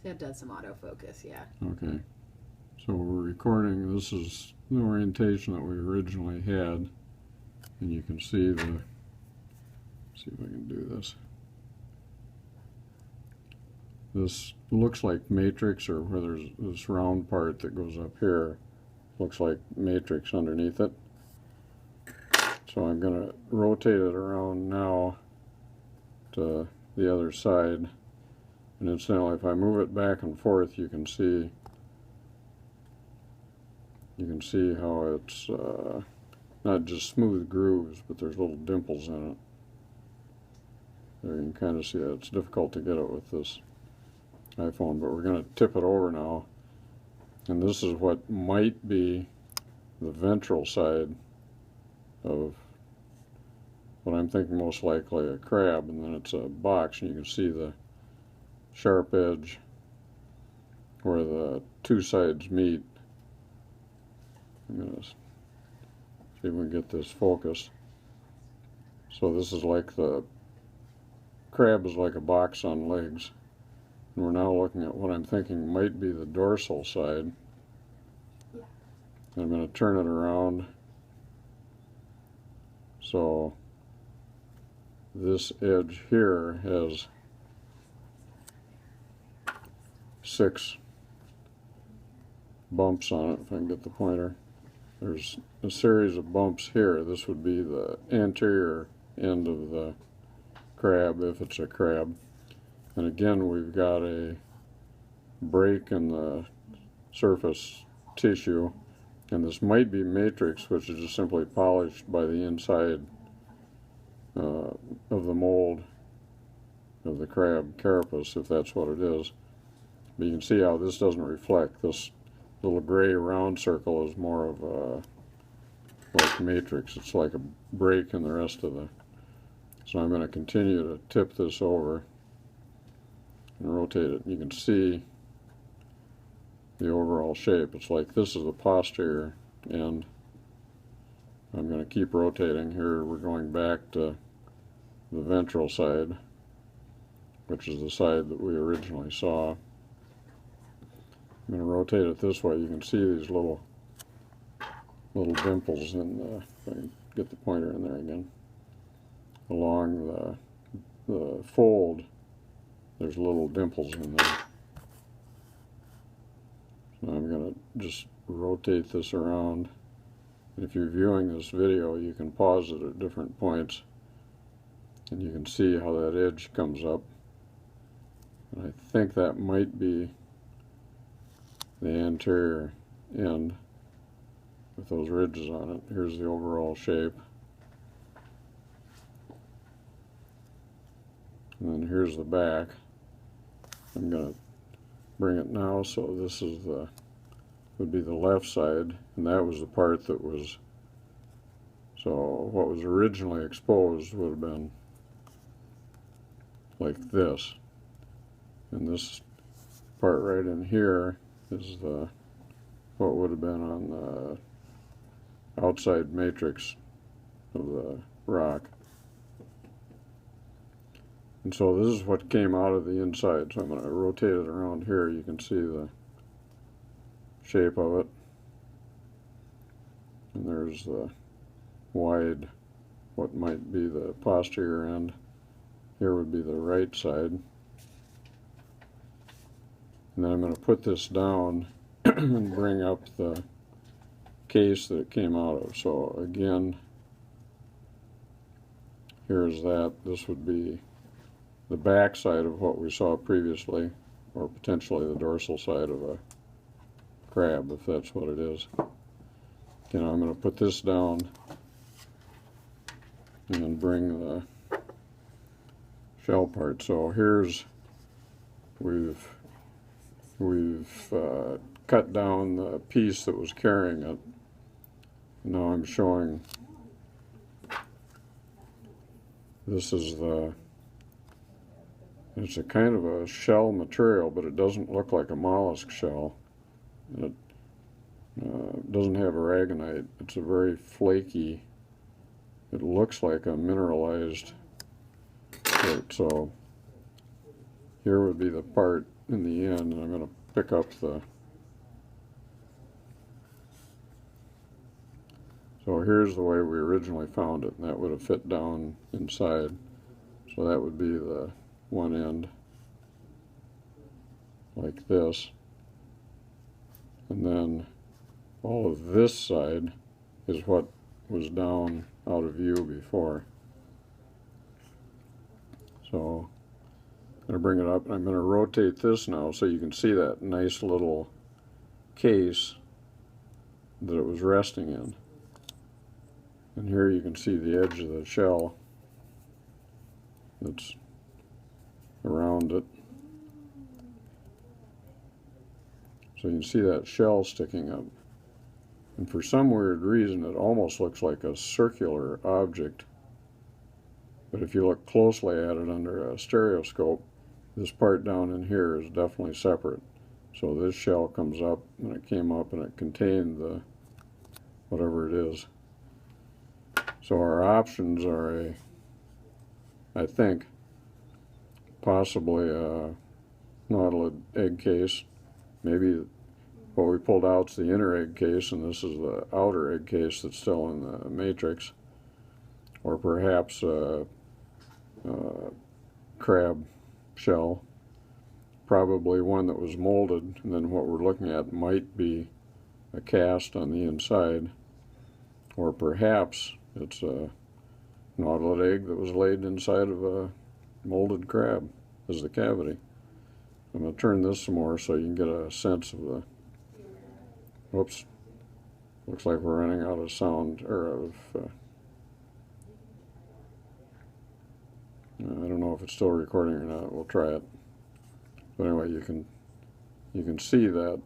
That does some autofocus, yeah. Okay. So we're recording. This is the orientation that we originally had. And you can see the, see if I can do this. This looks like matrix, or where there's this round part that goes up here. Looks like matrix underneath it. So I'm going to rotate it around now to the other side. And incidentally, if I move it back and forth, you can see how it's not just smooth grooves, but there's little dimples in it. There you can kind of see that. It's difficult to get it with this iPhone, but we're going to tip it over now. And this is what might be the ventral side of what I'm thinking most likely a crab, and then it's a box, and you can see the sharp edge where the two sides meet. I'm going to see if we can get this focused. So this is like the crab is like a box on legs. And we're now looking at what I'm thinking might be the dorsal side. And I'm going to turn it around. So this edge here has 6 bumps on it, if I can get the pointer. There's a series of bumps here. This would be the anterior end of the crab, if it's a crab. And again, we've got a break in the surface tissue, and this might be matrix, which is just simply polished by the inside of the mold of the crab carapace, if that's what it is. But you can see how this doesn't reflect. This little gray round circle is more of a like matrix. It's like a break in the rest of the. So I'm going to continue to tip this over and rotate it. You can see the overall shape. It's like this is the posterior end. I'm going to keep rotating. Here we're going back to the ventral side, which is the side that we originally saw. I'm going to rotate it this way. You can see these little dimples in the, if I can get the pointer in there again, along the fold. There's little dimples in there. So I'm going to just rotate this around. And if you're viewing this video, you can pause it at different points, and you can see how that edge comes up. And I think that might be the anterior end with those ridges on it. Here's the overall shape. And then here's the back. I'm going to bring it now, so this is would be the left side, and that was the part that was, so what was originally exposed would have been like this. And this part right in here is what would have been on the outside matrix of the rock. And so this is what came out of the inside. So I'm going to rotate it around here. You can see the shape of it. And there's the wide, what might be the posterior end. Here would be the right side. And then I'm going to put this down and bring up the case that it came out of. So again, here's that. This would be the back side of what we saw previously, or potentially the dorsal side of a crab, if that's what it is. You know, I'm going to put this down and then bring the shell part. So here's, we've cut down the piece that was carrying it. Now I'm showing, this is it's a kind of a shell material, but it doesn't look like a mollusk shell. It doesn't have aragonite. It's a very flaky, it looks like a mineralized part. So here would be the part in the end, and I'm going to pick up the... So here's the way we originally found it, and that would have fit down inside. So that would be the one end, like this. And then all of this side is what was down out of view before. So I'm going to bring it up, and I'm going to rotate this now so you can see that nice little case that it was resting in. And here you can see the edge of the shell that's around it. So you can see that shell sticking up. And for some weird reason, it almost looks like a circular object. But if you look closely at it under a stereoscope, this part down in here is definitely separate. So this shell comes up, and it came up, and it contained the whatever it is. So our options are I think, possibly a nautilid egg case. Maybe what we pulled out is the inner egg case, and this is the outer egg case that's still in the matrix. Or perhaps a crab shell, probably one that was molded, and then what we're looking at might be a cast on the inside. Or perhaps it's a nautilid egg that was laid inside of a molded crab as the cavity. I'm going to turn this some more so you can get a sense of the... Whoops. Looks like we're running out of sound, or of... I don't know if it's still recording or not. We'll try it. But anyway, you can see that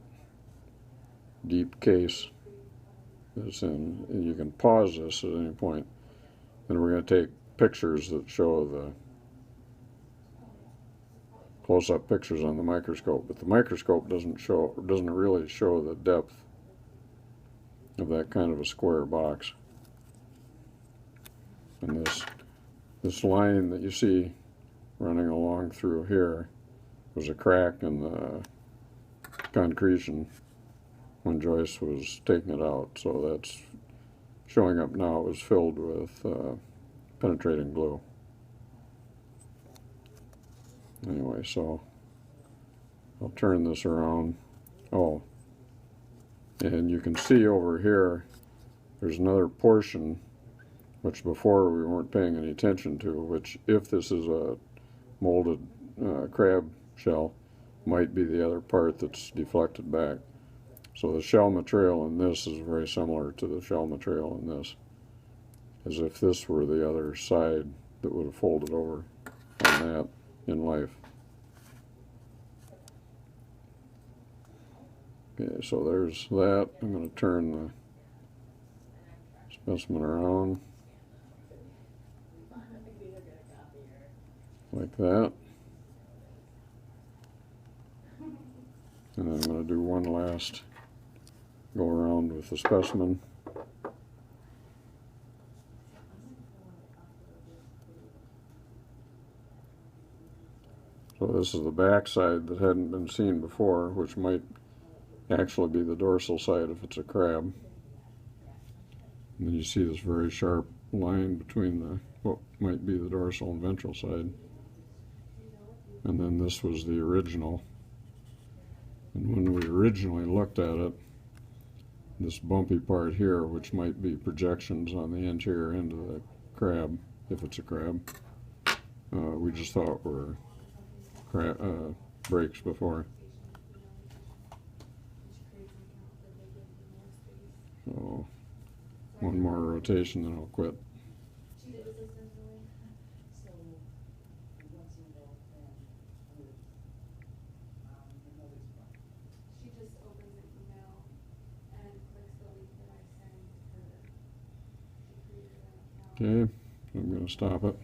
deep case that's in, and you can pause this at any point. And we're going to take pictures that show the close-up pictures on the microscope, but the microscope doesn't really show the depth of that kind of a square box. And this line that you see running along through here was a crack in the concretion when Joyce was taking it out, so that's showing up now. It was filled with penetrating glue. Anyway, so I'll turn this around. Oh, and you can see over here there's another portion which before we weren't paying any attention to, which if this is a molded crab shell, might be the other part that's deflected back. So the shell material in this is very similar to the shell material in this, as if this were the other side that would have folded over on that in life. Okay, so there's that. I'm going to turn the specimen around like that. And then I'm going to do one last go around with the specimen. So this is the back side that hadn't been seen before, which might actually be the dorsal side if it's a crab. And then you see this very sharp line between the what might be the dorsal and ventral side. And then this was the original. And when we originally looked at it, this bumpy part here, which might be projections on the anterior end of the crab, if it's a crab, we just thought were breaks before. So one more rotation, then I'll quit. Okay, I'm going to stop it.